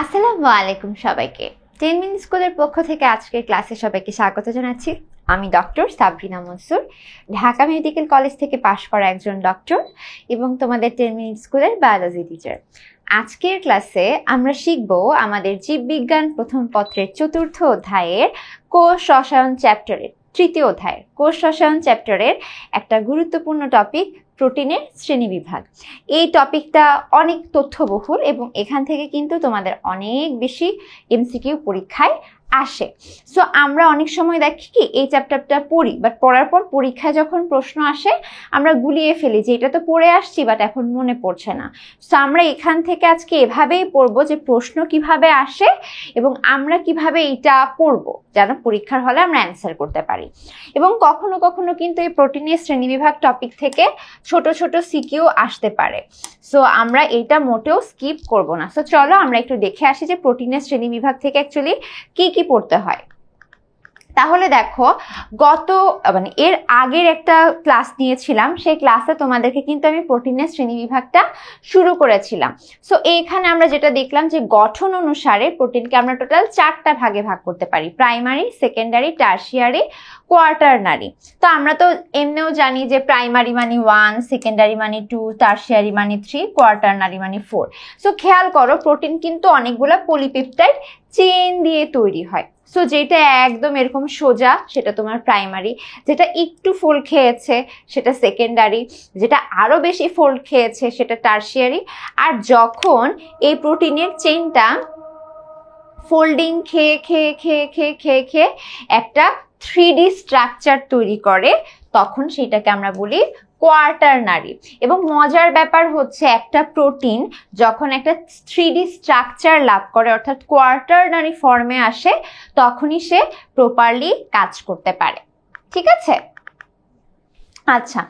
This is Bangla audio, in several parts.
আসসালামু আলাইকুম সবাইকে। 10 মিনিট স্কুলের পক্ষ থেকে আজকের ক্লাসে সবাইকে স্বাগত জানাচ্ছি। আমি doctor Sabrina Mansur, Dhaka medical college থেকে পাশ করা একজন ডক্টর এবং তোমাদের 10 মিনিট স্কুলের বায়োলজি টিচার। আজকের ক্লাসে আমরা শিখব আমাদের জীববিজ্ঞান প্রথম পত্রের 4র্থ অধ্যায়ের কোষ রসায়ন চ্যাপ্টারের 3য় অধ্যায়ের কোষ রসায়ন চ্যাপ্টারের একটা গুরুত্বপূর্ণ টপিক, প্রোটিনের শ্রেণীবিভাগ। এই টপিকটা অনেক তথ্যবহুল এবং এখান থেকে কিন্তু তোমাদের অনেক বেশি এমসিকিউ পরীক্ষায় আসে। সো আমরা অনেক সময় দেখি কি এই চ্যাপ্টারটা পড়ি, বাট পড়ার পর পরীক্ষায় যখন প্রশ্ন আসে আমরা গুলিয়ে ফেলি যে এটা তো পড়ে আসছি বাট এখন মনে পড়ছে না। সো আমরা এখান থেকে আজকে এভাবেই পড়বো যে প্রশ্ন কিভাবে আসে এবং আমরা কিভাবে এটা পড়বো যেন পরীক্ষার হলে আমরা অ্যান্সার করতে পারি। এবং কখনো কখনো কিন্তু এই প্রোটিনের শ্রেণীবিভাগ টপিক থেকে ছোট ছোট সিকিউ আসতে পারে। সো আমরা এটা মোটেও স্কিপ করব না। সো চলো আমরা একটু দেখে আসি যে প্রোটিনের শ্রেণীবিভাগ থেকে অ্যাকচুয়ালি কি কি পড়তে হয়। তাহলে দেখো, এর আগের একটা ক্লাস নিয়েছিলাম, সেই ক্লাসে তোমাদেরকে কিন্তু আমি প্রোটিনের শ্রেণীবিভাগটা শুরু করেছিলাম। সো এইখানে আমরা যেটা দেখলাম যে গঠন অনুসারে প্রোটিনকে আমরা টোটাল 4টা ভাগে ভাগ করতে পারি: প্রাইমারি, সেকেন্ডারি, টারশিয়ারি, কোয়াটারনারি। তো আমরা তো এমনিও জানি যে প্রাইমারি মানে 1, সেকেন্ডারি মানে 2, টারশিয়ারি মানে 3, কোয়াটারনারি মানে 4। সো খেয়াল করো, প্রোটিন কিন্তু অনেকগুলো পলিপেপটাইড চেইন দিয়ে তৈরি হয়। সো যেটা একদম এরকম সোজা সেটা তোমার প্রাইমারি, যেটা একটু ফোল্ড খেয়েছে সেটা সেকেন্ডারি, যেটা আরো বেশি ফোল্ড খেয়েছে সেটা টারশিয়ারি। আর যখন এই প্রোটিনের চেইনটা ফোল্ডিং খেয়ে খেয়ে খেয়ে খেয়ে খেয়ে খেয়ে একটা 3D স্ট্রাকচার তৈরি করে, তখন সেটাকে আমরা বলি কোয়াটারনারি। এবং মজার ব্যাপার হচ্ছে, একটা প্রোটিন যখন একটা 3D স্ট্রাকচার লাভ করে অর্থাৎ কোয়াটারনারি ফর্মে আসে, তখনই সে প্রপারলি কাজ করতে পারে। ঠিক আছে? আচ্ছা,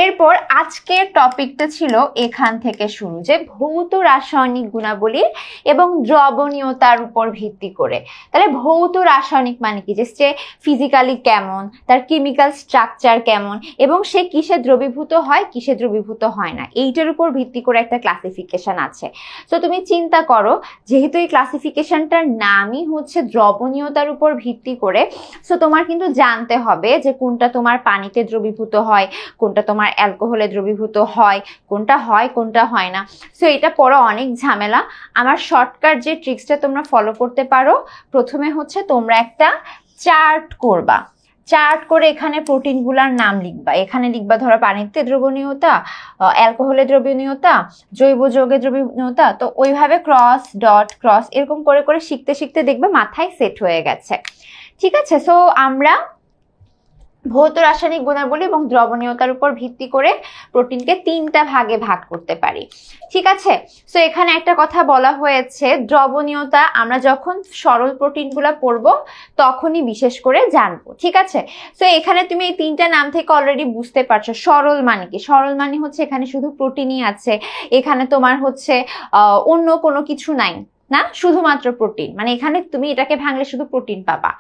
এরপর আজকের টপিকটা ছিল এখান থেকে শুরু, যে ভৌত রাসায়নিক গুণাবলী এবং দ্রবণীয়তার উপর ভিত্তি করে। তাহলে ভৌত রাসায়নিক মানে কি, যে সে ফিজিক্যালি কেমন, তার কেমিক্যাল স্ট্রাকচার কেমন এবং সে কিসে দ্রবীভূত হয় কিসে দ্রবীভূত হয় না, এইটার উপর ভিত্তি করে একটা ক্লাসিফিকেশন আছে। তো তুমি চিন্তা করো, যেহেতু এই ক্লাসিফিকেশনটার নামই হচ্ছে দ্রবণীয়তার উপর ভিত্তি করে, সো তোমার কিন্তু জানতে হবে যে কোনটা তোমার পানিতে দ্রবীভূত হয়, কোনটা তোমার অ্যালকোহলে দ্রবীভূত হয়, কোনটা হয় না। সো এটা পড়া অনেক ঝামেলা। আমার শর্টকাট যে ট্রিক্সটা তোমরা ফলো করতে পারো, প্রথমে হচ্ছে তোমরা একটা চার্ট করবা। চার্ট করে এখানে প্রোটিনগুলোর নাম লিখবা। এখানে লিখবা ধরো পানিতে দ্রবণীয়তা, অ্যালকোহলে দ্রবণীয়তা, জৈব যৌগে দ্রবণীয়তা। তো ওইভাবে ক্রস ডট ক্রস এরকম করে করে শিখতে শিখতে দেখবে মাথায় সেট হয়ে গেছে। ঠিক আছে? সো আমরা ভৌত রাসায়নিক গুণাবলী এবং দ্রবণীয়তার উপর ভিত্তি করে প্রোটিনকে 3টা ভাগে ভাগ করতে পারি। ঠিক আছে? সো এখানে একটা কথা বলা হয়েছে, দ্রবণীয়তা আমরা যখন সরল প্রোটিনগুলো পড়বো তখনই বিশেষ করে জানবো। ঠিক আছে? সো এখানে তুমি এই 3টা নাম থেকে অলরেডি বুঝতে পারছো সরল মানে কি। সরল মানে হচ্ছে এখানে শুধু প্রোটিনই আছে, এখানে তোমার হচ্ছে অন্য কোনো কিছু নাই না, শুধুমাত্র প্রোটিন। মানে এখানে তুমি এটাকে ভাঙলে শুধু প্রোটিন পাবা।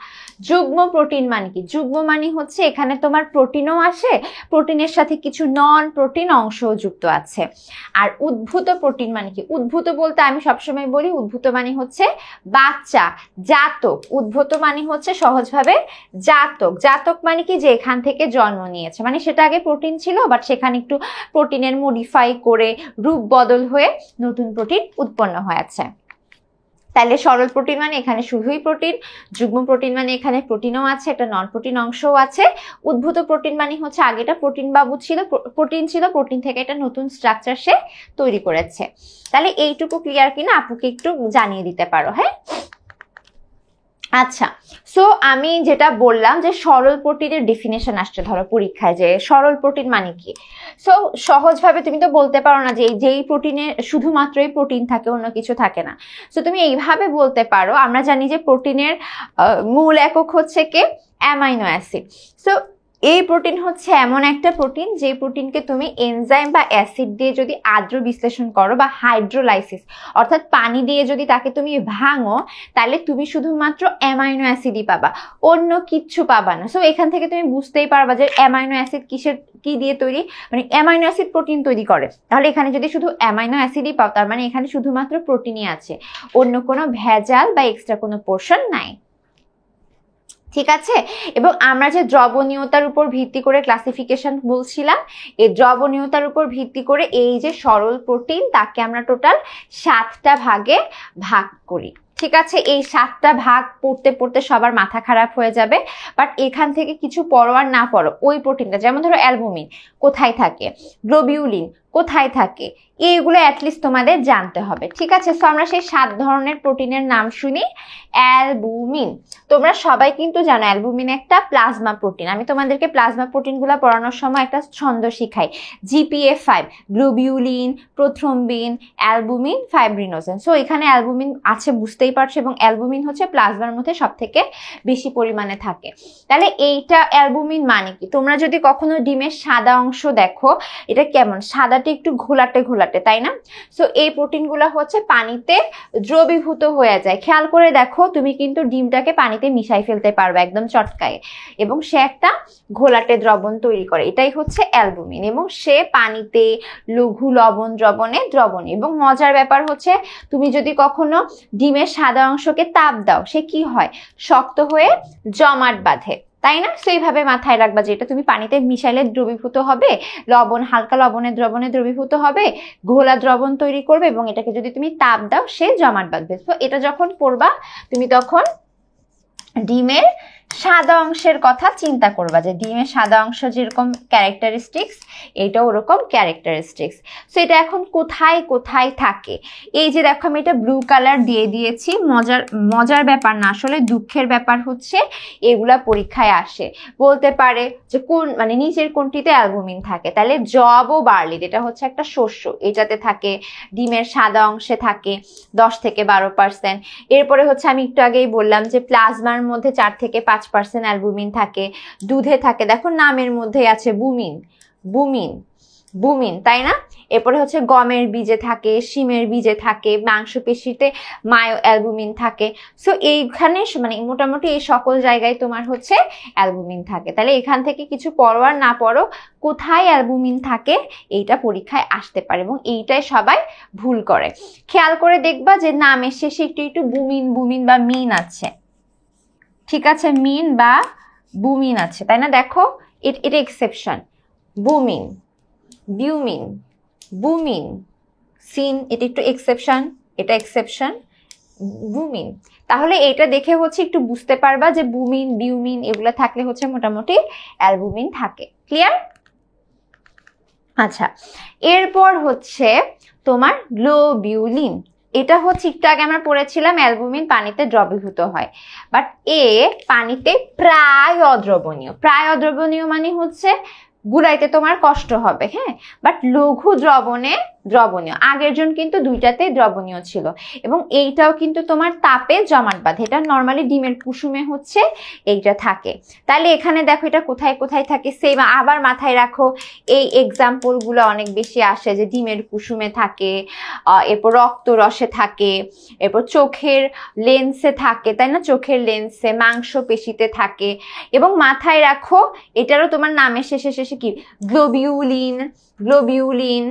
যুগ্ম প্রোটিন মানে কি? যুগ্ম মানে হচ্ছে এখানে তোমার প্রোটিনও আসে, প্রোটিনের সাথে কিছু নন প্রোটিন অংশও যুক্ত আছে। আর উদ্ভূত প্রোটিন মানে কি? উদ্ভূত বলতে আমি সবসময় বলি, উদ্ভূত মানে হচ্ছে বাচ্চা, জাতক। উদ্ভূত মানে হচ্ছে সহজভাবে জাতক। জাতক মানে কি, যে এখান থেকে জন্ম নিয়েছে, মানে সেটা আগে প্রোটিন ছিল বাট সেখানে একটু প্রোটিনের মডিফাই করে রূপ বদল হয়ে নতুন প্রোটিন উৎপন্ন হয়েছে। তাহলে সরল প্রোটিন মানে এখানে শুধুই প্রোটিন, যুগ্ম প্রোটিন মানে এখানে প্রোটিনও আছে, একটা নন প্রোটিন অংশও আছে। উদ্ভূত প্রোটিন মানে হচ্ছে আগেটা প্রোটিন ছিল, প্রোটিন থেকে একটা নতুন স্ট্রাকচার সে তৈরি করেছে। তাহলে এইটুকু ক্লিয়ার কিনা আপুকে একটু জানিয়ে দিতে পারো। হ্যাঁ, আচ্ছা। সো আমি যেটা বললাম যে সরল প্রোটিনের ডেফিনেশন আসছে ধরো পরীক্ষায়, যে সরল প্রোটিন মানে কি। সো সহজভাবে তুমি তো বলতে পারো না যে যেই প্রোটিনে শুধুমাত্রই প্রোটিন থাকে, অন্য কিছু থাকে না। সো তুমি এইভাবে বলতে পারো, আমরা জানি যে প্রোটিনের মূল একক হচ্ছে কি অ্যামাইনো অ্যাসিড। সো এই প্রোটিন হচ্ছে এমন একটা প্রোটিন যে প্রোটিনকে তুমি এনজাইম বা অ্যাসিড দিয়ে যদি আদ্র বিশ্লেষণ করো বা হাইড্রোলাইসিস অর্থাৎ পানি দিয়ে যদি তাকে তুমি ভাঙো, তাহলে তুমি শুধুমাত্র অ্যামাইনো অ্যাসিডই পাবা, অন্য কিচ্ছু পাবা না। সো এখান থেকে তুমি বুঝতেই পারবা যে অ্যামাইনো অ্যাসিড কি দিয়ে তৈরি, মানে অ্যামাইনো অ্যাসিড প্রোটিন তৈরি করে। তাহলে এখানে যদি শুধু অ্যামাইনো অ্যাসিডই পাও, তার মানে এখানে শুধুমাত্র প্রোটিনই আছে, অন্য কোনো ভেজাল বা এক্সট্রা কোনো পোর্শন নাই। ঠিক আছে। এবং আমরা যে দ্রবণীয়তার উপর ভিত্তি করে ক্লাসিফিকেশন বলছিলাম, এই দ্রবণীয়তার উপর ভিত্তি করে এই যে সরল প্রোটিন তাকে আমরা টোটাল 7টা ভাগে ভাগ করি। ঠিক আছে, এই 7টা ভাগ পড়তে পড়তে সবার মাথা খারাপ হয়ে যাবে, বাট এখান থেকে কিছু পড়ো আর না পড়ো, ওই প্রোটিনটা যেমন ধরো অ্যালবুমিন কোথায় থাকে, গ্লোবিউলিন কোথায় থাকে, এইগুলো অ্যাটলিস্ট তোমাদের জানতে হবে। ঠিক আছে, সো আমরা সেই 7 ধরনের প্রোটিনের নাম শুনি। অ্যালবুমিন, তোমরা সবাই কিন্তু জানো অ্যালবুমিন একটা প্লাজমা প্রোটিন। আমি তোমাদেরকে প্লাজমা প্রোটিনগুলো পড়ানোর সময় একটা ছন্দ শিখাই, GPA5, globulin, prothrombin, albumin, fibrinogen. So এখানে অ্যালবুমিন আছে বুঝতেই পারছো, এবং অ্যালবুমিন হচ্ছে প্লাজমার মধ্যে সব থেকে বেশি পরিমাণে থাকে। তাহলে এইটা অ্যালবুমিন মানে কি, তোমরা যদি কখনো ডিমের সাদা অংশ দেখো, এটা কেমন সাদাটা একটু ঘোলাটে ঘোলাটে, তাই না? সো এই প্রোটিনগুলো হচ্ছে পানিতে দ্রবীভূত হয়ে যায়। খেয়াল করে দেখো, তুমি কিন্তু ডিমটাকে পানিতে মিশাই ফেলতে পারবে একদম চটকায়, এবং সে একটা ঘোলাটে দ্রবণ তৈরি করে, এটাই হচ্ছে অ্যালবুমিন। এবং সে পানিতে লঘু লবণ দ্রবণে দ্রবণীয়। এবং মজার ব্যাপার হচ্ছে, তুমি যদি কখনো ডিমের সাদা অংশকে তাপ দাও, সে কি হয়, শক্ত হয়ে জমাট বাঁধে, তাই না? সেইভাবে মাথায় রাখবা যে এটা তুমি পানিতে মিশাইলে দ্রবীভূত হবে, লবণ হালকা লবণের দ্রবণে দ্রবীভূত হবে, ঘোলা দ্রবণ তৈরি করবে, এবং এটাকে যদি তুমি তাপ দাও সে জমাট বাঁধবে। তো এটা যখন পড়বা তুমি তখন ডিমের সাদা অংশের কথা চিন্তা করবা, যে ডিমের সাদা অংশ যেরকম ক্যারেক্টারিস্টিক্স, এইটাও ওরকম ক্যারেক্টারিস্টিক্স। সো এটা এখন কোথায় কোথায় থাকে, এই যে দেখো আমি এটা ব্লু কালার দিয়ে দিয়েছি। মজার ব্যাপার না, আসলে দুঃখের ব্যাপার হচ্ছে এগুলা পরীক্ষায় আসে, বলতে পারে যে কোন মানে নিচের কোনটিতে অ্যালবুমিন থাকে। তাহলে জব ও বার্লি, এটা হচ্ছে একটা শস্য, এটাতে থাকে, ডিমের সাদা অংশে থাকে 10 থেকে 12%। এরপরে হচ্ছে আমি একটু আগেই বললাম যে প্লাজমার মধ্যে 4 থেকে 5% অ্যালবুমিন থাকে, দুধে থাকে, দেখো নামের মধ্যে আছে বুমিন বুমিন বুমিন, তাই না? এরপরে হচ্ছে গমের বীজে থাকে, শিমের বীজে থাকে, মাংসপেশিতে মায়ো অ্যালবুমিন থাকে। সো এইখানে মানে মোটামুটি এই সকল জায়গায় তোমার হচ্ছে অ্যালবুমিন থাকে। তাহলে এখান থেকে কিছু পড়ো আর না পড়ো, কোথায় অ্যালবুমিন থাকে এইটা পরীক্ষায় আসতে পারে, এবং এইটাই সবাই ভুল করে। খেয়াল করে দেখবা যে নামের শেষে একটু একটু বুমিন বুমিন বা মিন আছে, ঠিক আছে, মিন বা বুমিন আছে, তাই না? দেখো এটা এক্সেপশন, বুমিন, বিউমিন, বুমিন, সিন, এটা একটু এক্সেপশন, এটা এক্সেপশন, বুমিন। তাহলে এটা দেখে হচ্ছে একটু বুঝতে পারবা যে বুমিন বিউমিন এগুলো থাকলে হচ্ছে মোটামুটি অ্যালবুমিন থাকে। ক্লিয়ার? আচ্ছা, এরপর হচ্ছে তোমার গ্লোবিউলিন। এটা হচ্ছে একটু আগে আমরা পড়েছিলাম অ্যালবুমিন পানিতে দ্রবীভূত হয়, বাট পানিতে প্রায় অদ্রবণীয়। প্রায় অদ্রবণীয় মানে হচ্ছে গুলাইতে তোমার কষ্ট হবে, হ্যাঁ, বাট লঘু দ্রবণে দ্রবণীয়। আগের জন কিন্তু দুইটাতেই দ্রবণীয় ছিল, এবং এইটাও কিন্তু তোমার তাপে জমাট বাঁধে। এটা নর্মালি ডিমের কুসুমে হচ্ছে এইটা থাকে। তাহলে এখানে দেখো এটা কোথায় কোথায় থাকে, সেম আবার মাথায় রাখো, এই এক্সাম্পলগুলো অনেক বেশি আসে, যে ডিমের কুসুমে থাকে, এরপর রক্ত রসে থাকে, এরপর চোখের লেন্সে থাকে, তাই না, চোখের লেন্সে, মাংসপেশিতে থাকে। এবং মাথায় রাখো এটারও তোমার নামের শেষে শেষে কি, গ্লোবিউলিন, গ্লোবিউলিন,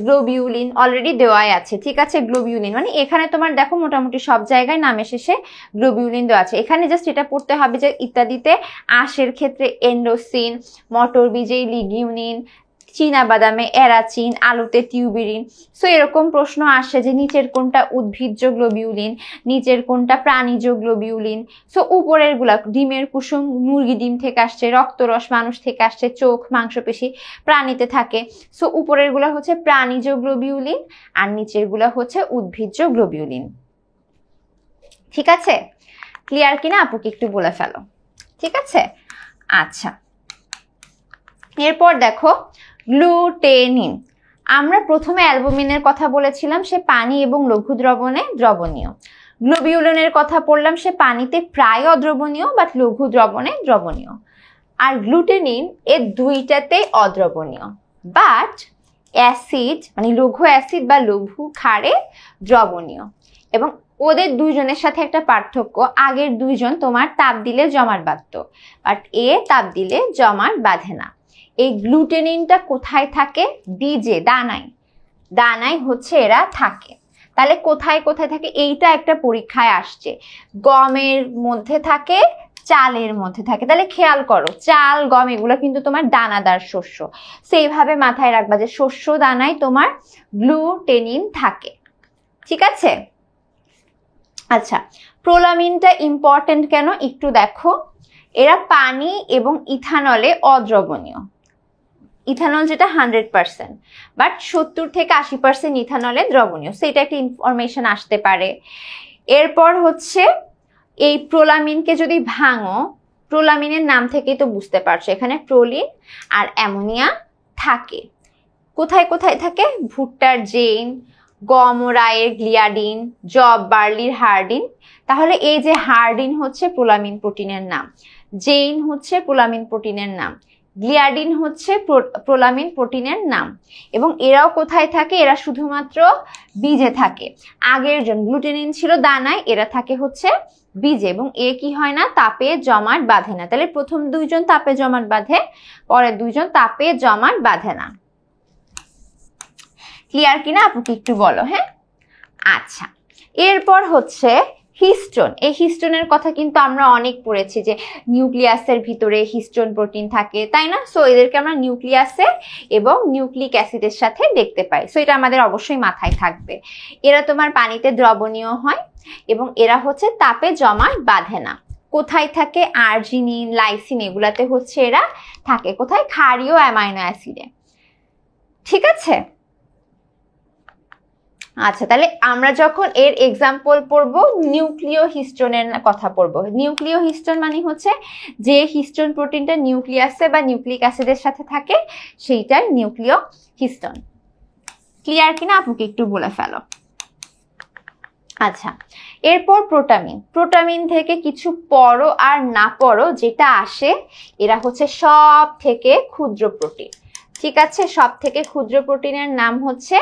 গ্লোবিউলিন অলরেডি দেওয়াই আছে, ঠিক আছে। গ্লোবিউলিন মানে এখানে তোমার দেখো মোটামুটি সব জায়গায় নামের শেষে গ্লোবিউলিন দেওয়া আছে। এখানে জাস্ট এটা পড়তে হবে যে ইত্যাদিতে, আঁশের ক্ষেত্রে এন্ডোসিন, মটর বীজে লিগিউনিন, চীনা বাদামে এরাচিন, আলুতে টিউবেরিন। সো এরকম প্রশ্ন আসে যে নিচের কোনটা উদ্ভিজ্জ গ্লোবিউলিন, নিচের কোনটা প্রাণীজ গ্লোবিউলিন। সো উপরের গুলা ডিমের কুসুম মুরগি ডিম থেকে আসছে, রক্তরস মানুষ থেকে আসছে, চোখ মাংসপেশি প্রাণীতে থাকে। সো উপরের গুলা হচ্ছে প্রাণীজ গ্লোবিউলিন, আর নিচের গুলা হচ্ছে উদ্ভিজ্জ গ্লোবিউলিন। ঠিক আছে, ক্লিয়ার কিনা আপুকে একটু বলে ফেলো, ঠিক আছে। আচ্ছা, এরপর দেখো গ্লুটেনিন। আমরা প্রথমে অ্যালবুমিনের কথা বলেছিলাম, সে পানি এবং লঘু দ্রবণে দ্রবণীয়। গ্লোবিউলিনের কথা পড়লাম, সে পানিতে প্রায় অদ্রবণীয় বাট লঘু দ্রবণে দ্রবণীয়। আর গ্লুটেনিন এর দুইটাতেই অদ্রবণীয়, বাট অ্যাসিড মানে লঘু অ্যাসিড বা লঘু ক্ষারে দ্রবণীয়। এবং ওদের দুইজনের সাথে একটা পার্থক্য, আগের দুইজন তোমার তাপ দিলে জমাট বাঁধত, বাট এ তাপ দিলে জমাট বাঁধে না। এই গ্লুটেনিনটা কোথায় থাকে? বীজে, দানায়, দানায় হচ্ছে এরা থাকে। তাহলে কোথায় কোথায় থাকে? এইটা একটা পরীক্ষায় আসছে, গমের মধ্যে থাকে, চালের মধ্যে থাকে। তাহলে খেয়াল করো, চাল গম এগুলো কিন্তু তোমার দানাদার শস্য, সেইভাবে মাথায় রাখবা যে শস্য দানায় তোমার গ্লুটেনিন থাকে। ঠিক আছে? আচ্ছা, প্রোলামিনটা ইম্পর্টেন্ট কেন একটু দেখো। এরা পানি এবং ইথানলে অদ্রবণীয়। ইথানল যেটা 100%, বাট 70 থেকে 80% ইথানলে দ্রবণীয়, সেটা একটা ইনফরমেশন আসতে পারে। এরপর হচ্ছে এই প্রোলামিনকে যদি ভাঙো, প্রোলামিনের নাম থেকেই তো বুঝতে পারছো এখানে প্রোলিন আর অ্যামোনিয়া থাকে। কোথায় কোথায় থাকে? ভুট্টার জেইন, গম ও রায়ের গ্লিয়াডিন, জব বার্লির হার্ডিন। তাহলে এই যে হার্ডিন হচ্ছে প্রোলামিন প্রোটিনের নাম, জেইন হচ্ছে প্রোলামিন প্রোটিনের নাম, গ্লিয়াডিন হচ্ছে প্রোলামিন প্রোটিনের নাম। এবং এরাও কোথায় থাকে? এরা শুধুমাত্র বীজে থাকে। আগের জন গ্লুটেনিন ছিল দানায়, এরা থাকে হচ্ছে বীজে। এবং এ কি হয় না? তাপে জমাট বাঁধে না। তাহলে প্রথম দুইজন তাপে জমাট বাঁধে, পরের দুইজন তাপে জমাট বাঁধে না। ক্লিয়ার কিনা আপুকে একটু বলো। হ্যাঁ, আচ্ছা, এরপর হচ্ছে হিস্টোন। এই হিস্টোনের কথা কিন্তু আমরা অনেক পড়েছি যে নিউক্লিয়াসের ভিতরে হিস্টোন প্রোটিন থাকে, তাই না? সো এদেরকে আমরা নিউক্লিয়াসে এবং নিউক্লিক অ্যাসিডের সাথে দেখতে পাই। সো এটা আমাদের অবশ্যই মাথায় থাকবে। এরা তোমার পানিতে দ্রবণীয় হয় এবং এরা হচ্ছে তাপে জমাট বাঁধে না। কোথায় থাকে? আর্জিনিন, লাইসিন এগুলাতে হচ্ছে এরা থাকে। কোথায়? ক্ষারীয় অ্যামাইনো অ্যাসিডে। ঠিক আছে? আচ্ছা, তাহলে আমরা যখন এর এক্সাম্পল পড়বো, নিউক্লিয় হিস্টোনের কথা পড়বো। নিউক্লিয় হিস্টোন মানে হচ্ছে যে হিস্টোন প্রোটিনটা নিউক্লিয়াসে বা নিউক্লিক অ্যাসিডের সাথে থাকে, সেইটার নিউক্লিয় হিস্টোন। ক্লিয়ার কিনা আপুকে একটু বলে ফেলো। আচ্ছা, এরপর প্রোটামিন। প্রোটামিন থেকে কিছু পড়ো আর না পড়ো, যেটা আসে এরা হচ্ছে সব থেকে ক্ষুদ্র প্রোটিন। ঠিক আছে? সব থেকে ক্ষুদ্র প্রোটিনের নাম হচ্ছে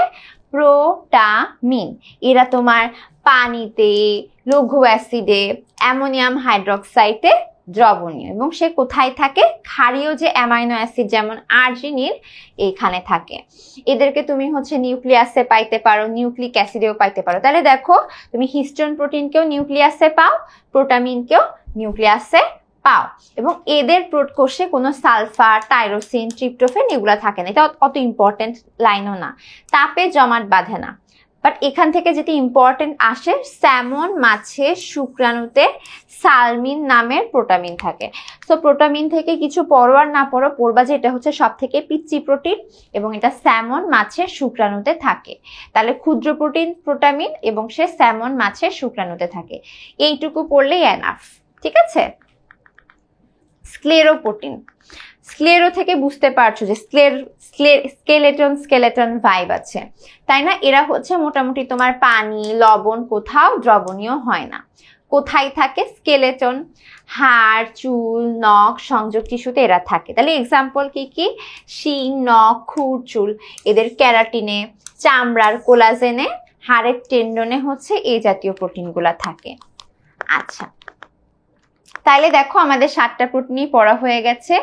প্রোটামিন। এরা তোমার পানিতে, লঘু অ্যাসিডে, অ্যামোনিয়াম হাইড্রোক্সাইডে দ্রবণীয়। এবং সে কোথায় থাকে? ক্ষারীয় যে অ্যামাইনো অ্যাসিড যেমন আর্জিনিন এইখানে থাকে। এদেরকে তুমি হচ্ছে নিউক্লিয়াসে পাইতে পারো, নিউক্লিক অ্যাসিডেও পাইতে পারো। তাহলে দেখো, তুমি হিস্টোন প্রোটিনকেও নিউক্লিয়াসে পাও, প্রোটামিনকেও নিউক্লিয়াসে পাও। এবং এদের কোষে কোনো সালফার, টাইরোসিন, ট্রিপ্টোফেন এগুলো থাকে না। এটা অত ইম্পর্টেন্ট লাইনও না। তাপে জমাট বাঁধে না। বাট এখান থেকে যেটি ইম্পর্টেন্ট আসে, স্যামন মাছের শুক্রাণুতে সালমিন নামের প্রোটামিন থাকে। সো প্রোটামিন থেকে কিছু পড়ো আর না পড়ো, পড়বা যে এটা হচ্ছে সব থেকে পিচ্চি প্রোটিন এবং এটা স্যামন মাছের শুক্রাণুতে থাকে। তাহলে ক্ষুদ্র প্রোটিন প্রোটামিন এবং সে স্যামন মাছের শুক্রাণুতে থাকে। এইটুকু পড়লেই এনাফ। ঠিক আছে? স্ক্লেরোপ্রোটিন। স্ক্লেরো থেকে বুঝতে পারছো যে স্কেলেটন ভাইব আছে, তাই না? এরা হচ্ছে মোটামুটি তোমার পানি, লবণ কোথাও দ্রবণীয় হয় না। কোথায় থাকে? স্কেলেটন, হাড়, চুল, নখ, সংযোগ টিস্যুতে এরা থাকে। তাহলে এক্সাম্পল কি কি? শিং, নখ, খুর, চুল। এদের ক্যারাটিনে, চামড়ার কোলাজেনে, হাড়ের টেন্ডনে হচ্ছে এই জাতীয় প্রোটিনগুলা থাকে। আচ্ছা, তাইলে দেখো আমাদের 7টা প্রোটিনই পড়া হয়ে গেছে।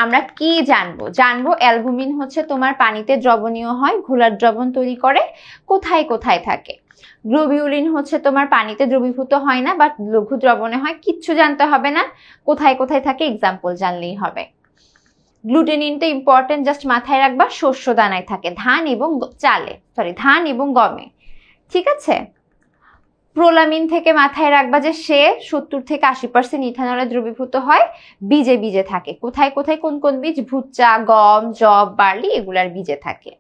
আমরা কি জানবো? অ্যালবুমিন হচ্ছে তোমার পানিতে দ্রবণীয় হয়, ঘোলার দ্রবণ তৈরি করে। কোথায় কোথায় থাকে? গ্লোবিউলিন হচ্ছে তোমার পানিতে দ্রবীভূত হয় না, বাট লঘু দ্রবণে হয়। কিচ্ছু জানতে হবে না, কোথায় কোথায় থাকে এক্সাম্পল জানলেই হবে। গ্লুটেনিনটা ইম্পর্টেন্ট, জাস্ট মাথায় রাখবা শস্য দানায় থাকে, ধান এবং গমে। ঠিক আছে? প্রোলামিন থেকে মাথায় রাখবা যে সে 70 থেকে 80% ইথানলে দ্রবীভূত হয়, বীজে থাকে। কোথায় কোথায় কোন কোন বীজ? ভুট্টা, গম, জব, বার্লি এগুলার বীজে থাকে।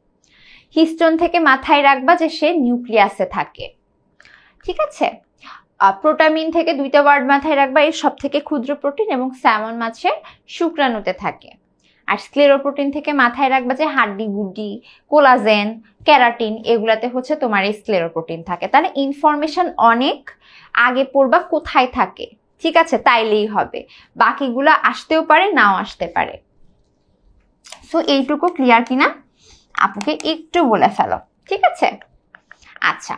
হিস্টোন থেকে মাথায় রাখবা যে সে নিউক্লিয়াসে থাকে। ঠিক আছে? প্রোটামিন থেকে দুইটা ওয়ার্ড মাথায় রাখবা, এর সব থেকে ক্ষুদ্র প্রোটিন এবং স্যামন মাছের শুক্রাণুতে থাকে। আর স্ক্লেরোপ্রোটিন থেকে মাথায় রাখবা যে হাড্ডি গুড্ডি, কোলাজেন, ক্যারাটিন এগুলাতে হচ্ছে তোমার এই স্ক্লেরোপ্রোটিন থাকে। তাহলে ইনফরমেশন অনেক। আগে পড়বা কোথায় থাকে, ঠিক আছে, তাইলেই হবে, বাকিগুলো আসতেও পারে নাও আসতে পারে। সো এইটুকু ক্লিয়ার কিনা আপুকে একটু বলে ফেলো, ঠিক আছে। আচ্ছা,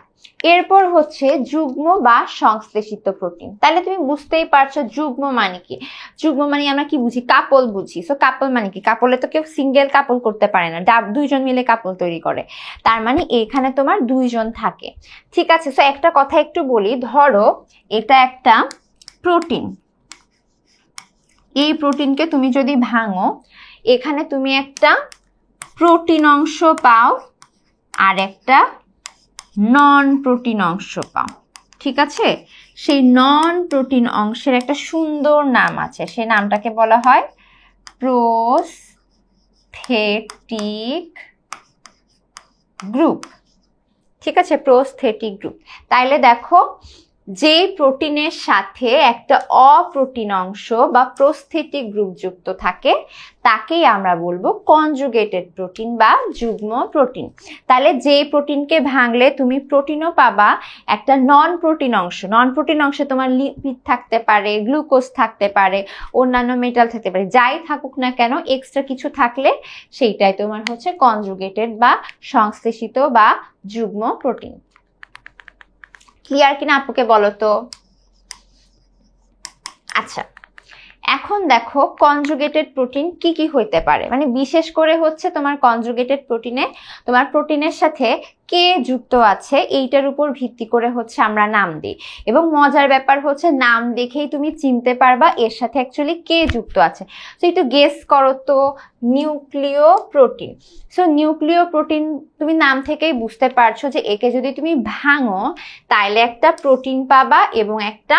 এরপর হচ্ছে যুগ্ম বা সংশ্লেষিত প্রোটিন। তাহলে তুমি বুঝতেই পারছো যুগ্ম মানে কি। যুগ্ম মানে আমরা কি বুঝি, কাপল বুঝি। সো কাপল মানে কি, কাপলে তো কেউ সিঙ্গেল কাপল করতে পারে না, দুইজন মিলে কাপল তৈরি করে, তার মানে এখানে তোমার দুইজন থাকে, ঠিক আছে। সো একটা কথা একটু বলি, ধরো এটা একটা প্রোটিন, এই প্রোটিনকে তুমি যদি ভাঙো, এখানে তুমি একটা প্রোটিন অংশ পাও আর একটা নন প্রোটিন অংশ পাও, ঠিক আছে। সেই নন প্রোটিন অংশের একটা সুন্দর নাম আছে, সেই নামটাকে বলা হয় প্রোস্থেটিক গ্রুপ, ঠিক আছে, প্রোস্থেটিক গ্রুপ। তাইলে দেখো, যে প্রোটিনের সাথে একটা অপ্রোটিন অংশ বা প্রোস্থেটিক গ্রুপ যুক্ত থাকে তাকেই আমরা বলবো কনজুগেটেড প্রোটিন বা যুগ্ম প্রোটিন। তাহলে যে প্রোটিনকে ভাঙলে তুমি প্রোটিনও পাবা, একটা নন প্রোটিন অংশ, নন প্রোটিন অংশে তোমার লিপিড থাকতে পারে, গ্লুকোজ থাকতে পারে, অন্যান্য মেটাল থাকতে পারে, যাই থাকুক না কেন এক্সট্রা কিছু থাকলে সেইটাই তোমার হচ্ছে কনজুগেটেড বা সংশ্লেষিত বা যুগ্ম প্রোটিন। ক্লিয়ার কিনা আপুকে বলো তো। আচ্ছা, এখন দেখো কনজুগেটেড প্রোটিন কি কি হইতে পারে, মানে বিশেষ করে হচ্ছে তোমার কনজুগেটেড প্রোটিনে তোমার প্রোটিনের সাথে কে যুক্ত আছে এইটার উপর ভিত্তি করে হচ্ছে আমরা নাম দিই, এবং মজার ব্যাপার হচ্ছে নাম দেখেই তুমি চিনতে পারবা এর সাথে অ্যাকচুয়ালি কে যুক্ত আছে। তো একটু গেস করো তো, নিউক্লিয় প্রোটিন। সো নিউক্লিয় প্রোটিন তুমি নাম থেকেই বুঝতে পারছো যে একে যদি তুমি ভাঙো তাইলে একটা প্রোটিন পাবা এবং একটা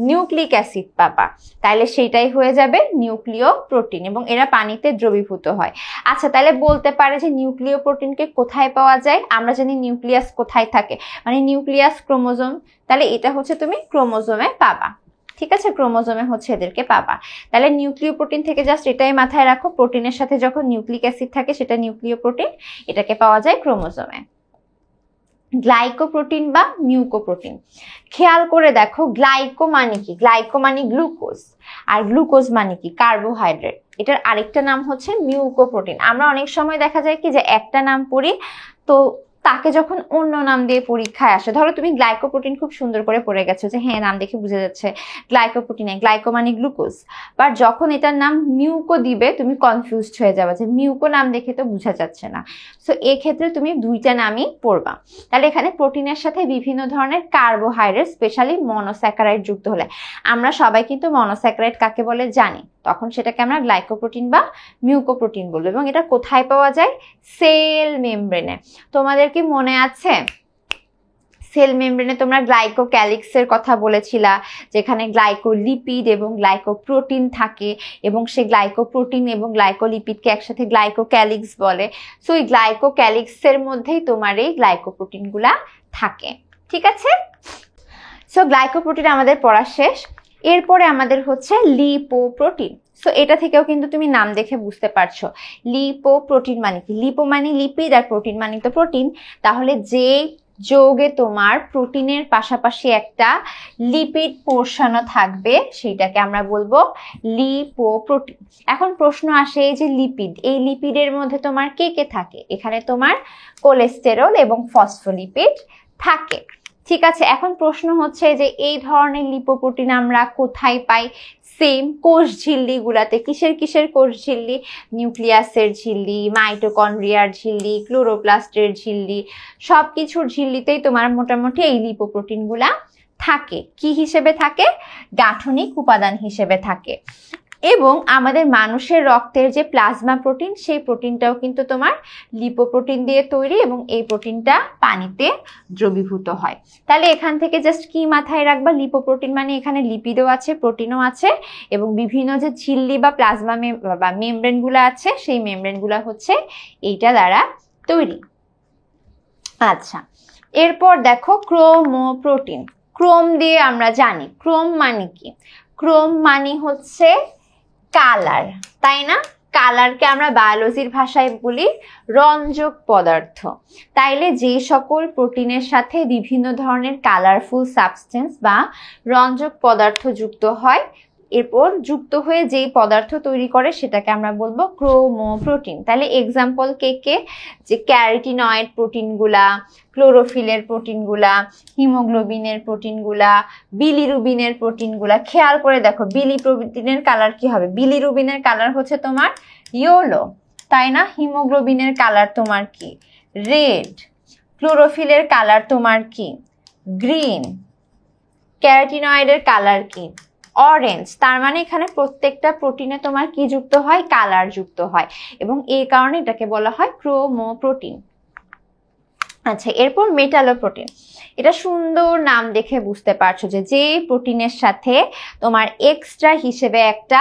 নিউক্লিক অ্যাসিড পাবা, তাইলে সেইটাই হয়ে যাবে নিউক্লিয় প্রোটিন, এবং এরা পানিতে দ্রবীভূত হয়। আচ্ছা, তাহলে বলতে পারে যে নিউক্লিয় প্রোটিনকে কোথায় পাওয়া যায়, আমরা জানি নিউক্লিয়াস কোথায় থাকে, মানে নিউক্লিয়াস ক্রোমোজোম, তাহলে এটা হচ্ছে তুমি ক্রোমোজোমে পাবা, ঠিক আছে, ক্রোমোজোমে হচ্ছে এদেরকে পাবা। তাহলে নিউক্লিয় প্রোটিন থেকে জাস্ট এটাই মাথায় রাখো, প্রোটিনের সাথে যখন নিউক্লিক অ্যাসিড থাকে সেটা নিউক্লিয় প্রোটিন, এটাকে পাওয়া যায় ক্রোমোজোমে। গ্লাইকোপ্রোটিন বা মিউকোপ্রোটিন, খেয়াল করে দেখো গ্লাইকো মানে কি, গ্লাইকো মানে গ্লুকোজ, আর গ্লুকোজ মানে কি কার্বোহাইড্রেট, এটার আরেকটা নাম হচ্ছে মিউকোপ্রোটিন। আমরা অনেক সময় দেখা যায় কি যে একটা নাম পড়ি, তো তাকে যখন অন্য নাম দিয়ে পরীক্ষায় আসে, ধরো তুমি গ্লাইকোপ্রোটিন খুব সুন্দর করে পড়ে গেছো যে হ্যাঁ নাম দেখে বোঝা যাচ্ছে গ্লাইকোপ্রোটিন, গ্লাইকো মানে গ্লুকোজ, বাট যখন এটার নাম মিউকো দিবে তুমি কনফিউজড হয়ে যাবে যে মিউকো নাম দেখে তো বোঝা যাচ্ছে না। সো এক্ষেত্রে তুমি দুইটা নামই পড়বা। তাহলে এখানে প্রোটিনের সাথে বিভিন্ন ধরনের কার্বোহাইড্রেট, স্পেশালি মনোস্যাকারাইড যুক্ত হলে, আমরা সবাই কিন্তু মনোস্যাকারাইড কাকে বলে জানি, তখন সেটাকে আমরা গ্লাইকোপ্রোটিন বা মিউকোপ্রোটিন বলবো। এবং এটা কোথায় পাওয়া যায়, সেল মেমব্রেনে। তোমাদের কি মনে আছে সেল মেমব্রেনে তোমরা গ্লাইকোক্যালিক্সের কথা বলেছিলা, যেখানে গ্লাইকোলিপিড এবং গ্লাইকোপ্রোটিন থাকে, এবং সেই গ্লাইকোপ্রোটিন এবং গ্লাইকোলিপিডকে একসাথে গ্লাইকোক্যালিক্স বলে। সো এই গ্লাইকোক্যালিক্সের মধ্যেই তোমার এই গ্লাইকোপ্রোটিনগুলা থাকে, ঠিক আছে। সো গ্লাইকোপ্রোটিন আমাদের পড়া শেষ। এরপরে আমাদের হচ্ছে লিপোপ্রোটিন। সো এটা থেকেও কিন্তু তুমি নাম দেখে বুঝতে পারছো লিপোপ্রোটিন মানে কি, লিপো মানে লিপিড আর প্রোটিন মানে তো প্রোটিন, তাহলে যে যৌগে তোমার প্রোটিনের পাশাপাশি একটা লিপিড পোর্শনও থাকবে সেটাকে আমরা বলবো লিপোপ্রোটিন। এখন প্রশ্ন আসে এই যে লিপিড, এই লিপিডের মধ্যে তোমার কে কে থাকে, এখানে তোমার কোলেস্টেরল এবং ফসফোলিপিড থাকে, ঠিক আছে। এখন প্রশ্ন হচ্ছে যে এই ধরনের লিপোপ্রোটিন আমরা কোথায় পাই, সেম কোষ ঝিল্লি গুলাতে। কিসের কিসের কোষ ঝিল্লি, নিউক্লিয়াসের ঝিল্লি, মাইটোকন্ড্রিয়ার ঝিল্লি, ক্লোরোপ্লাস্টের ঝিল্লি, সব কিছুর ঝিল্লিতেই তোমার মোটামুটি এই লিপোপ্রোটিন গুলা থাকে। কি হিসেবে থাকে, গাঠনিক উপাদান হিসেবে থাকে। এবং আমাদের মানুষের রক্তের যে প্লাজমা প্রোটিন, সেই প্রোটিনটাও কিন্তু তোমার লিপোপ্রোটিন দিয়ে তৈরি, এবং এই প্রোটিনটা পানিতে দ্রবীভূত হয়। তাহলে এখান থেকে জাস্ট কি মাথায় রাখবা, লিপোপ্রোটিন মানে এখানে লিপিডও আছে, প্রোটিনও আছে, এবং বিভিন্ন যে ঝিল্লি বা প্লাজমা বা মেমব্রেনগুলো আছে সেই মেমব্রেনগুলো হচ্ছে এইটা দ্বারা তৈরি। আচ্ছা, এরপর দেখো ক্রোমোপ্রোটিন। ক্রোম দিয়ে আমরা জানি, ক্রোম মানে কি, ক্রোম মানে হচ্ছে কালার, তাই না, কালারকে আমরা বায়োলজির ভাষায় বলি রঞ্জক পদার্থ। তাইলে যে সকল প্রোটিনের সাথে বিভিন্ন ধরনের কালারফুল সাবস্টেন্স বা রঞ্জক পদার্থ যুক্ত হয়, এরপর যুক্ত হয়ে যেই পদার্থ তৈরি করে সেটাকে আমরা বলবো ক্রোমোপ্রোটিন। তাহলে এক্সাম্পল কে কে, যে ক্যারোটিনয়েড প্রোটিনগুলা, ক্লোরোফিলের প্রোটিনগুলা, হিমোগ্লোবিনের প্রোটিনগুলা, বিলিরুবিনের প্রোটিনগুলা। খেয়াল করে দেখো বিলিরুবিনের কালার কি হবে? বিলিরুবিনের কালার হচ্ছে তোমার ইয়েলো, তাই না? হিমোগ্লোবিনের কালার তোমার কি? রেড। ক্লোরোফিলের কালার তোমার কি? গ্রিন। ক্যারোটিনয়েডের কালার কি? অরেঞ্জ। তার মানে এখানে প্রত্যেকটা প্রোটিনে তোমার কি যুক্ত হয়? কালার যুক্ত হয়, এবং এই কারণে এটাকে বলা হয় ক্রোমোপ্রোটিন। আচ্ছা, এরপর মেটালোপ্রোটিন। এটা সুন্দর নাম দেখে বুঝতে পারছো যে যে প্রোটিনের সাথে তোমার এক্সট্রা হিসেবে একটা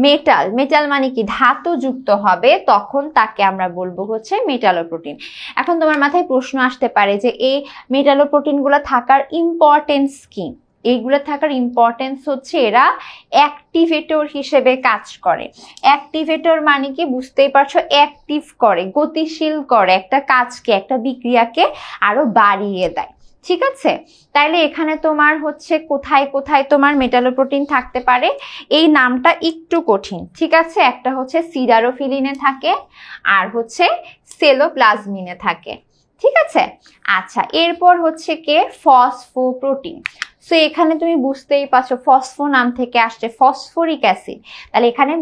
মেটাল মানে কি ধাতু যুক্ত হবে, তখন তাকে আমরা বলবো হচ্ছে মেটালোপ্রোটিন। এখন তোমার মাথায় প্রশ্ন আসতে পারে যে এই মেটালোপ্রোটিনগুলো থাকার ইম্পর্টেন্স কি? এইগুলো থাকার ইম্পর্টেন্স হচ্ছে এরা অ্যাক্টিভেটর হিসেবে কাজ করে। অ্যাক্টিভেটর মানে কি বুঝতেই পারছো, অ্যাক্টিভ করে, গতিশীল করে একটা কাজকে, একটা বিক্রিয়াকে আরো বাড়িয়ে দেয়। ঠিক আছে, তাইলে এখানে তোমার হচ্ছে কোথায় কোথায় তোমার মেটালোপ্রোটিন থাকতে পারে, এই নামটা একটু কঠিন। ঠিক আছে, একটা হচ্ছে সিডারোফিলিনে থাকে, আর হচ্ছে সেলোপ্লাজমিনে থাকে। ঠিক আছে, আচ্ছা, এরপর হচ্ছে কে ফসফোপ্রোটিন। সো এখানে তুমি বুঝতেই পারছো ফসফো নাম থেকে আসছে ফসফরিক অ্যাসিড। তাহলে এখানে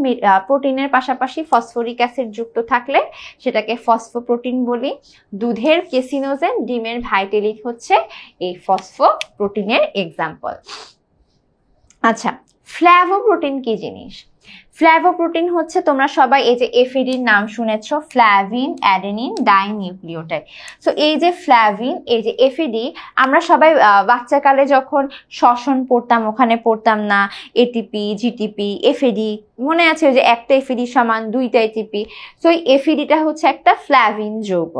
প্রোটিনের পাশাপাশি ফসফরিক অ্যাসিড যুক্ত থাকলে সেটাকে ফসফোপ্রোটিন বলি। দুধের কেসিনোজেন, ডিমের ভাইটেলিক হচ্ছে এই ফসফোপ্রোটিনের এক্সাম্পল। আচ্ছা, ফ্ল্যাভোপ্রোটিন কি জিনিস? ফ্ল্যাভোপ্রোটিন হচ্ছে তোমরা সবাই এই যে এফএডির নাম শুনেছ, ফ্ল্যাভিন অ্যাডেনিন ডাইনিউক্লিওটাইড। সো এই যে ফ্ল্যাভিন, এই যে এফএডি, আমরা সবাই বাচ্চাকালে যখন শ্বসন পড়তাম ওখানে পড়তাম না এটিপি, জিটিপি, এফএডি, মনে আছে ওই যে একটা এফএডি সমান দুইটা এটিপি। সো এই এফএডিটা হচ্ছে একটা ফ্ল্যাভিন যৌগ,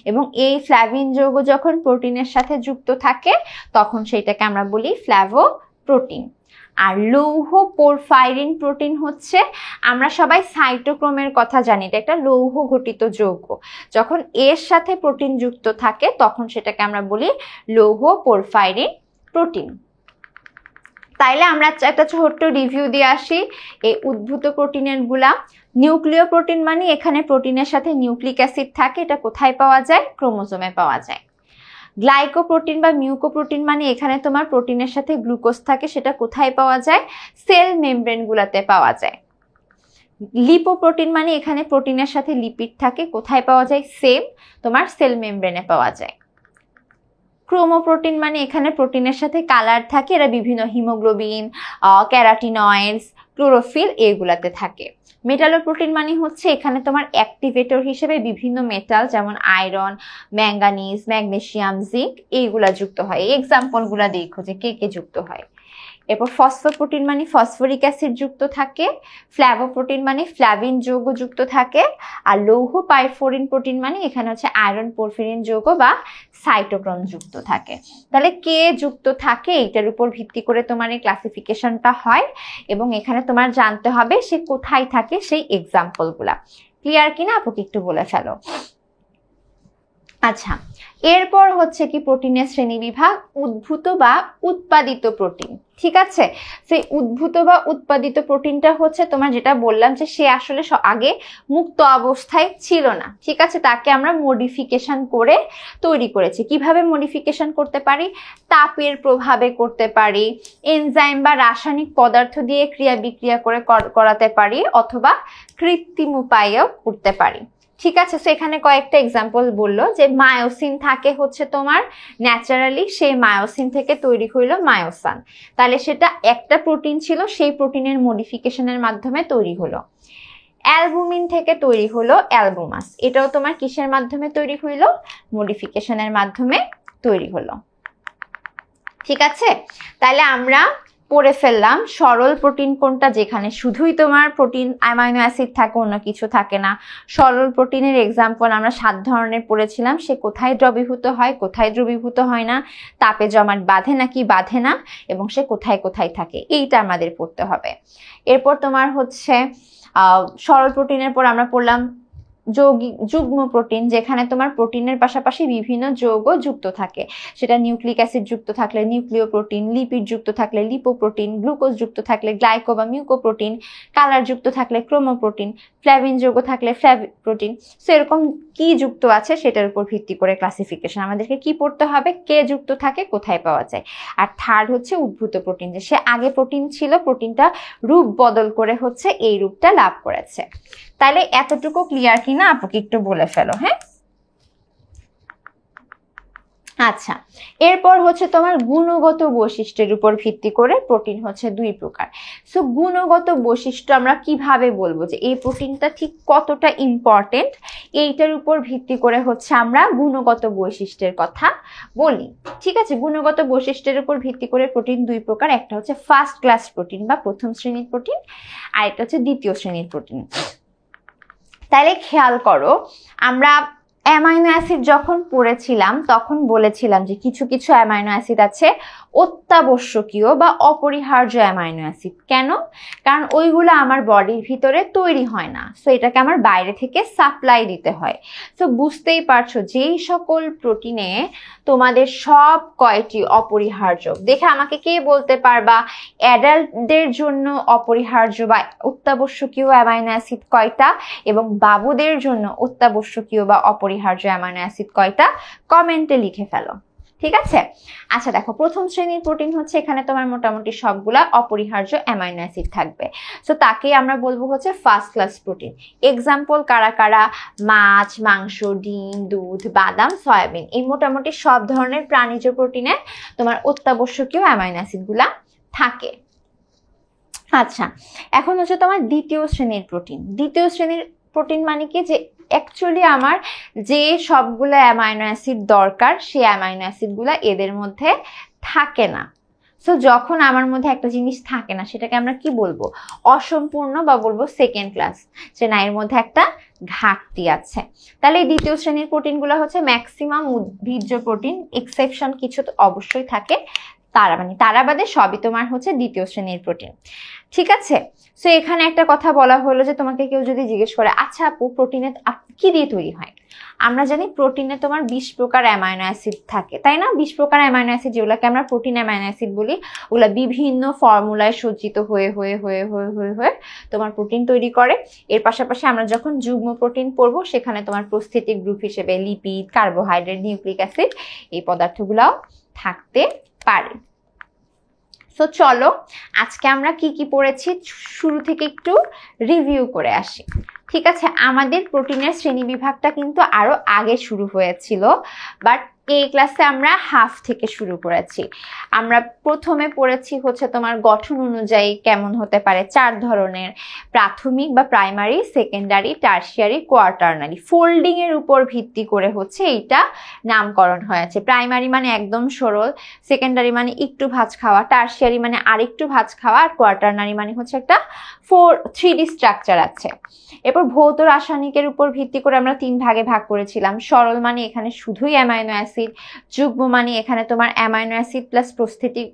এবং এই ফ্ল্যাভিন যৌগ যখন প্রোটিনের সাথে যুক্ত থাকে তখন সেইটাকে আমরা বলি ফ্ল্যাভোপ্রোটিন। আর লৌহ পোরফাইরিন প্রোটিন হচ্ছে, আমরা সবাই সাইটোক্রোমের কথা জানি, এটা একটা লৌহ ঘটিত যৌগ। যখন এর সাথে প্রোটিন যুক্ত থাকে তখন সেটাকে আমরা বলি লৌহ পোরফাইরিন প্রোটিন। তাইলে আমরা একটা ছোট্ট রিভিউ দিয়ে আসি এই উদ্ভূত প্রোটিনের গুলা। নিউক্লিয় প্রোটিন মানে এখানে প্রোটিনের সাথে নিউক্লিক অ্যাসিড থাকে, এটা কোথায় পাওয়া যায়? ক্রোমোজোমে পাওয়া যায়। গ্লাইকোপ্রোটিন বা মিউকোপ্রোটিন মানে এখানে তোমার প্রোটিনের সাথে গ্লুকোজ থাকে, সেটা কোথায় পাওয়া যায়? সেল মেমব্রেন গুলাতে পাওয়া যায়। লিপোপ্রোটিন মানে এখানে প্রোটিনের সাথে লিপিড থাকে, কোথায় পাওয়া যায়? সেম তোমার সেল মেমব্রেনে পাওয়া যায়। ক্রোমোপ্রোটিন মানে এখানে প্রোটিনের সাথে কালার থাকে, এরা বিভিন্ন হিমোগ্লোবিন, ক্যারাটিনয়েডস, ক্লোরোফিল এগুলাতে থাকে। মেটালোপ্রোটিন মানে হচ্ছে এখানে তোমার অ্যাক্টিভেটর হিসেবে বিভিন্ন মেটাল যেমন আয়রন, ম্যাঙ্গানিজ, ম্যাগনেসিয়াম, জিঙ্ক এইগুলা যুক্ত হয়। এই এক্সাম্পলগুলা দেখো যে কে কে যুক্ত হয়। এরপর ফসফোপ্রোটিন মানে ফসফরিক অ্যাসিড যুক্ত থাকে, ফ্ল্যাভোপ্রোটিন মানে ফ্ল্যাভিন যৌগ যুক্ত থাকে, আর লৌহ পাইফোরিন প্রোটিন মানে এখানে হচ্ছে আয়রন পোরফিরিন যৌগ বা সাইটোক্রোম যুক্ত থাকে। তাহলে কে যুক্ত থাকে এইটার উপর ভিত্তি করে তোমার এই ক্লাসিফিকেশনটা হয়, এবং এখানে তোমার জানতে হবে সে কোথায় থাকে সেই এক্সাম্পলগুলা। ক্লিয়ার কিনা আপুকে একটু বলে ফেলো। আচ্ছা, এরপর হচ্ছে কি প্রোটিনের শ্রেণীবিভাগ, উদ্ভূত বা উৎপাদিত প্রোটিন। ঠিক আছে, সেই উদ্ভূত বা উৎপাদিত প্রোটিনটা হচ্ছে তোমার যেটা বললাম যে সে আসলে আগে মুক্ত অবস্থায় ছিল না। ঠিক আছে, তাকে আমরা মডিফিকেশন করে তৈরি করেছি। কিভাবে মডিফিকেশন করতে পারি? তাপের প্রভাবে করতে পারি, এনজাইম বা রাসায়নিক পদার্থ দিয়ে ক্রিয়া বিক্রিয়া করে করাতে পারি, অথবা কৃত্রিম উপায়েও করতে পারি। ঠিক আছে, সো এখানে কয়েকটা এক্সাম্পল বললো যে মায়োসিন থাকে হচ্ছে তোমার ন্যাচারালি, সেই মায়োসিন থেকে তৈরি হইলো মায়োসান। তাহলে সেটা একটা প্রোটিন ছিল, সেই প্রোটিনের মডিফিকেশনের মাধ্যমে তৈরি হলো। অ্যালবুমিন থেকে তৈরি হলো অ্যালবুমাস, এটাও তোমার কিসের মাধ্যমে তৈরি হইলো? মডিফিকেশনের মাধ্যমে তৈরি হলো। ঠিক আছে, তাহলে আমরা পড়ে ফেললাম সরল প্রোটিন কোনটা, যেখানে শুধুই তোমার প্রোটিন অ্যামাইনো অ্যাসিড থাকে, অন্য কিছু থাকে না। সরল প্রোটিনের এক্সাম্পল আমরা 7 ধরনের পড়েছিলাম। সে কোথায় দ্রবীভূত হয়, কোথায় দ্রবীভূত হয় না, তাপে জমাট বাঁধে নাকি বাঁধে না, এবং সে কোথায় কোথায় থাকে, এইটা আমাদের পড়তে হবে। এরপর তোমার হচ্ছে সরল প্রোটিনের পর আমরা পড়লাম যৌগিক যুগ্ম প্রোটিন, যেখানে তোমার প্রোটিনের পাশাপাশি বিভিন্ন যৌগ যুক্ত থাকে। সেটা নিউক্লিক অ্যাসিড যুক্ত থাকলে নিউক্লিয় প্রোটিন, লিপিড যুক্ত থাকলে লিপোপ্রোটিন, গ্লুকোজ যুক্ত থাকলে গ্লাইকো বা মিউকোপ্রোটিন, কালার যুক্ত থাকলে ক্রোমোপ্রোটিন, ফ্ল্যাভিন যৌগ থাকলে ফ্ল্যাভিপ্রোটিন। সো এরকম কি যুক্ত আছে সেটার উপর ভিত্তি করে ক্লাসিফিকেশন। আমাদেরকে কি পড়তে হবে, কে যুক্ত থাকে, কোথায় পাওয়া যায়। আর থার্ড হচ্ছে উদ্ভূত প্রোটিন, যে সে আগে প্রোটিন ছিল, প্রোটিনটা রূপ বদল করে হচ্ছে এই রূপটা লাভ করেছে। তাহলে এতটুকু ক্লিয়ার কিনা আপুকে একটু বলে ফেলো। হ্যাঁ, আচ্ছা, এরপর হচ্ছে তোমার গুণগত বৈশিষ্ট্যের উপর ভিত্তি করে প্রোটিন হচ্ছে 2 প্রকার। সো গুণগত বৈশিষ্ট্য আমরা কিভাবে বলবো যে এই প্রোটিনটা ঠিক কতটা ইম্পর্টেন্ট, এইটার উপর ভিত্তি করে হচ্ছে আমরা গুণগত বৈশিষ্ট্যের কথা বলি। ঠিক আছে, গুণগত বৈশিষ্ট্যের উপর ভিত্তি করে প্রোটিন 2 প্রকার। একটা হচ্ছে ফার্স্ট ক্লাস প্রোটিন বা প্রথম শ্রেণীর প্রোটিন, আর একটা হচ্ছে দ্বিতীয় শ্রেণীর প্রোটিন। তাহলে খেয়াল করো, আমরা অ্যামাইনো অ্যাসিড যখন পড়েছিলাম তখন বলেছিলাম যে কিছু কিছু অ্যামাইনো অ্যাসিড আছে অত্যাবশ্যকীয় বা অপরিহার্য অ্যামাইনো অ্যাসিড। কেন? কারণ ওইগুলো আমার বডির ভিতরে তৈরি হয় না, সো এটাকে আমার বাইরে থেকে সাপ্লাই দিতে হয়। সো বুঝতেই পারছো, যেই সকল প্রোটিনে তোমাদের সব কয়টি অপরিহার্য, দেখে আমাকে কে বলতে পারবা অ্যাডাল্টদের জন্য অপরিহার্য বা অত্যাবশ্যকীয় অ্যামাইনো অ্যাসিড কয়টা, এবং বাবুদের জন্য অত্যাবশ্যকীয় বা অপরিহার্য অ্যামাইনো অ্যাসিড কয়টা? কমেন্টে লিখে ফেলো। ঠিক আছে, আচ্ছা দেখো, প্রথম শ্রেণীর প্রোটিন হচ্ছে এখানে তোমার মোটামুটি সবগুলা অপরিহার্য অ্যামাইনো অ্যাসিড থাকবে। সো তাকে আমরা বলবো হচ্ছে ফার্স্ট ক্লাস প্রোটিন। এক্সাম্পল কারা কারা? মাছ, মাংস, ডিম, দুধ, বাদাম, সয়াবিন, এই মোটামুটি সব ধরনের প্রাণীজ প্রোটিনে তোমার অত্যাবশ্যকীয় অ্যামাইনো অ্যাসিড গুলা থাকে। আচ্ছা, এখন হচ্ছে তোমার দ্বিতীয় শ্রেণীর প্রোটিন। দ্বিতীয় শ্রেণীর প্রোটিন মানে কি, যে অ্যাকচুয়ালি আমার যে সবগুলো অ্যামাইনো অ্যাসিড দরকার সেই অ্যামাইনো অ্যাসিড গুলা এদের মধ্যে থাকে না। সো যখন আমার মধ্যে একটা জিনিস থাকে না, সেটাকে আমরা কি বলবো? অসম্পূর্ণ বা বলবো সেকেন্ড ক্লাস, যে না, এর মধ্যে একটা ঘাটতি আছে। তাহলে এই দ্বিতীয় শ্রেণীর প্রোটিনগুলো হচ্ছে ম্যাক্সিমাম উদ্ভিজ্জ প্রোটিন, এক্সেপশন কিছু তো অবশ্যই থাকে, তারা বাদে সবই তোমার হচ্ছে দ্বিতীয় শ্রেণীর প্রোটিন। ঠিক আছে, সো এখানে একটা কথা বলা হলো যে তোমাকে কেউ যদি জিজ্ঞেস করে, আচ্ছা আপু প্রোটিনে কি দিয়ে তৈরি হয়? আমরা জানি প্রোটিনে তোমার 20 প্রকার অ্যামাইনো অ্যাসিড থাকে, তাই না? 20 প্রকার অ্যামাইনো অ্যাসিড, যেগুলোকে আমরা প্রোটিন অ্যামাইনো অ্যাসিড বলি, ওগুলা বিভিন্ন ফর্মুলায় সজ্জিত হয়ে হয়ে হয়ে হয়ে হয়ে হয়ে তোমার প্রোটিন তৈরি করে। এর পাশাপাশি আমরা যখন যুগ্ম প্রোটিন পড়বো, সেখানে তোমার প্রস্থিতিক গ্রুপ হিসেবে লিপিড, কার্বোহাইড্রেট, নিউক্লিক অ্যাসিড, এই পদার্থগুলাও থাকতে পারে। তো চলো আজকে আমরা কি কি পড়েছি শুরু থেকে একটু রিভিউ করে আসি। ঠিক আছে, আমাদের প্রোটিনের শ্রেণী বিভাগটা কিন্তু আরো আগে শুরু হয়েছিল, বাট এই ক্লাসে আমরা হাফ থেকে শুরু করেছি। আমরা প্রথমে পড়েছি হচ্ছে তোমার গঠন অনুযায়ী কেমন হতে পারে, 4 ধরনের: প্রাথমিক বা primary, secondary, tertiary, quaternary. Folding এর উপর ভিত্তি করে হচ্ছে এইটা নামকরণ হয়েছে। প্রাইমারি মানে একদম সরল, সেকেন্ডারি মানে একটু ভাঁজ খাওয়া, টারশিয়ারি মানে আরেকটু ভাঁজ খাওয়া, আর কোয়াটারনারি মানে হচ্ছে একটা 3D স্ট্রাকচার আছে। এরপর ভৌত রাসায়নিকের উপর ভিত্তি করে আমরা 3 ভাগে ভাগ করেছিলাম। সরল মানে এখানে শুধুই অ্যামাইনো অ্যাসিড, যুগ্ম মানে এখানে তোমার amino acid plus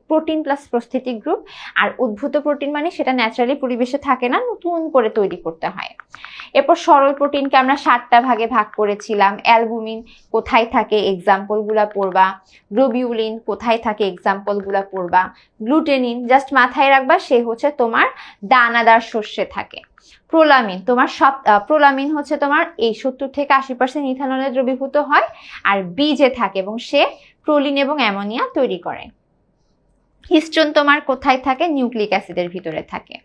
protein plus prosthetic group, আর উদ্ভূত প্রোটিন মানে সেটা ন্যাচারালি পরিবেশে থাকে না, নতুন করে তৈরি করতে হয়। এরপর সরল প্রোটিনকে আমরা 7টা ভাগে ভাগ করেছিলাম। অ্যালবুমিন কোথায় থাকে, এক্সাম্পল গুলা পড়বা। গ্লোবিউলিন কোথায় থাকে, এক্সাম্পল গুলা পড়বা। গ্লুটেনিন জাস্ট মাথায় রাখবা, সে হচ্ছে তোমার দানাদার শস্যে থাকে। প্রোলামিন হচ্ছে তোমার এই 70 থেকে 80% ইথানলে দ্রবীভূত হয় আর বীজে থাকে, এবং সে প্রোলিন এবং অ্যামোনিয়া তৈরি করে। হিস্টোন তোমার কোথায় থাকে, নিউক্লিক অ্যাসিডের ভিতরে থাকে।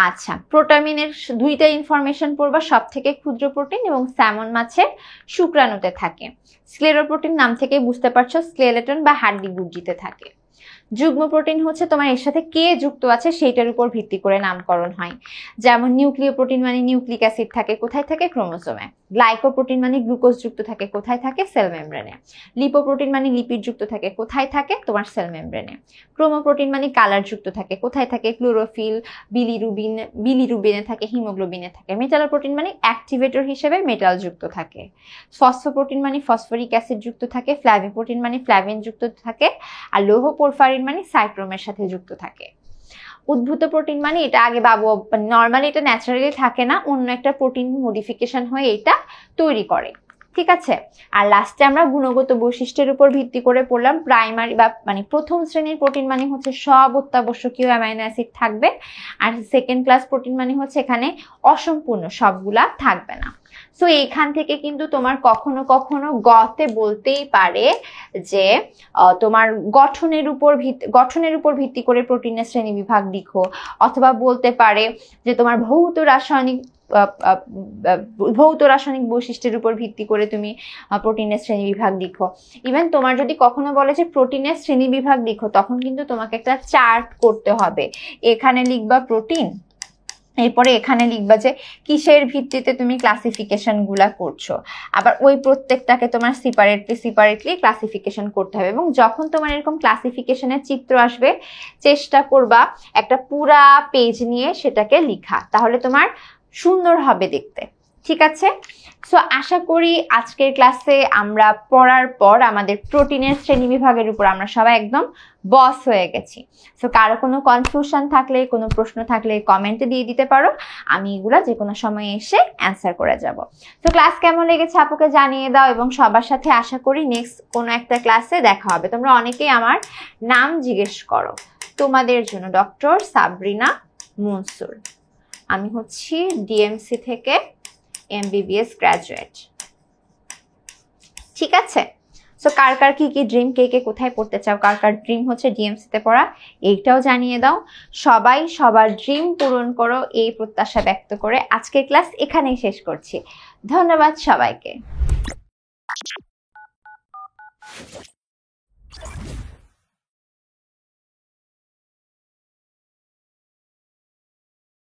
আচ্ছা, প্রোটামিনের 2টা ইনফরমেশন পড়বা, সব থেকে ক্ষুদ্র প্রোটিন এবং স্যামন মাছের শুক্রাণুতে থাকে। স্ক্লেরোপ্রোটিন নাম থেকে বুঝতে পারছো, স্কেলেটন বা হাড্ডি গুজ্জিতে থাকে। যুগ্ম প্রোটিন হচ্ছে তোমার এর সাথে কে যুক্ত আছে সেইটার উপর ভিত্তি করে নামকরণ হয়। যেমন নিউক্লিওপ্রোটিন মানে নিউক্লিক অ্যাসিড থাকে কোথায় থাকে ক্রোমোসোমে, গ্লাইকোপ্রোটিন মানে গ্লুকোজ যুক্ত থাকে কোথায় থাকে সেল মেমব্রেনে, লিপোপ্রোটিন মানে লিপিড যুক্ত থাকে কোথায় থাকে তোমার সেল মেমব্রেনে, ক্রোমোপ্রোটিন মানে কালার যুক্ত থাকে কোথায় থাকে ক্লোরোফিল, বিলিরুবিনে থাকে, হিমোগ্লোবিনে থাকে, মেটালোপ্রোটিন মানে অ্যাক্টিভেটর হিসেবে মেটাল যুক্ত থাকে, ফসফোপ্রোটিন মানে ফসফরিক অ্যাসিড যুক্ত থাকে, ফ্ল্যাভিপ্রোটিন মানে ফ্ল্যাভিন যুক্ত থাকে, আর লৌহ পোরফারিন মানে সাইক্রোমের সাথে যুক্ত থাকে। উদ্ভূত প্রোটিন মানে এটা আগে নর্মালি এটা ন্যাচারালি থাকে না, অন্য একটা প্রোটিন মডিফিকেশন হয়ে এটা তৈরি করে, ঠিক আছে। আর লাস্টে আমরা গুণগত বৈশিষ্ট্যের উপর ভিত্তি করে পড়লাম প্রাইমারি বা মানে প্রথম শ্রেণীর প্রোটিন মানে হচ্ছে সব অত্যাবশ্যকীয় অ্যামাইনো অ্যাসিড থাকবে, আর সেকেন্ড ক্লাস প্রোটিন মানে হচ্ছে এখানে অসম্পূর্ণ সবগুলা থাকবে না। সো এখান থেকে কিন্তু তোমার কখনো কখনো গতে বলতেই পারে যে তোমার গঠনের উপর ভিত্তি করে প্রোটিনের শ্রেণী বিভাগ লিখো, অথবা বলতে পারে যে তোমার ভৌত রাসায়নিক বৈশিষ্ট্যের উপর ভিত্তি করে তুমি প্রোটিনের শ্রেণী বিভাগ লিখো। ইভেন তোমার যদি কখনো বলে যে প্রোটিনের শ্রেণী বিভাগ লিখো, তখন কিন্তু তোমাকে একটা চার্ট করতে হবে। এখানে লিখবা প্রোটিন, এরপরে এখানে লিখবা যে কিসের ভিত্তিতে তুমি ক্লাসিফিকেশন গুলা করছো, আবার ওই প্রত্যেকটাকে তোমার সিপারেটলি ক্লাসিফিকেশন করতে হবে। এবং যখন তোমার এরকম ক্লাসিফিকেশনের চিত্র আসবে, চেষ্টা করবা একটা পুরা পেজ নিয়ে সেটাকে লিখা, তাহলে তোমার সুন্দর হবে দেখতে, ঠিক আছে। সো আশা করি আজকের ক্লাসে আমরা পড়ার পর আমাদের প্রোটিনের শ্রেণী বিভাগের উপর আমরা সবাই একদম বস হয়ে গেছি। সো কারো কোনো কনফিউশন থাকলে, কোনো প্রশ্ন থাকলে কমেন্টে দিয়ে দিতে পারো, আমি এগুলা যে কোনো সময় এসে অ্যান্সার করে যাব। তো ক্লাস কেমন লেগেছে আপুকে জানিয়ে দাও, এবং সবার সাথে আশা করি নেক্সট কোনো একটা ক্লাসে দেখা হবে। তোমরা অনেকেই আমার নাম জিজ্ঞেস করো, তোমাদের জন্য ডক্টর সাবরিনা মনসুর, আমি হচ্ছি ডিএমসি থেকে এমবিবিএস গ্র্যাজুয়েট, ঠিক আছে। সো কার কার কি ড্রিম, কে কোথায় পড়তে চাও, কার কার ড্রিম হচ্ছে ডিএমসি তে পড়া, এইটাও জানিয়ে দাও। সবাই সবার ড্রিম পূরণ করো এই প্রত্যাশা ব্যক্ত করে আজকের ক্লাস এখানেই শেষ করছি। ধন্যবাদ সবাইকে।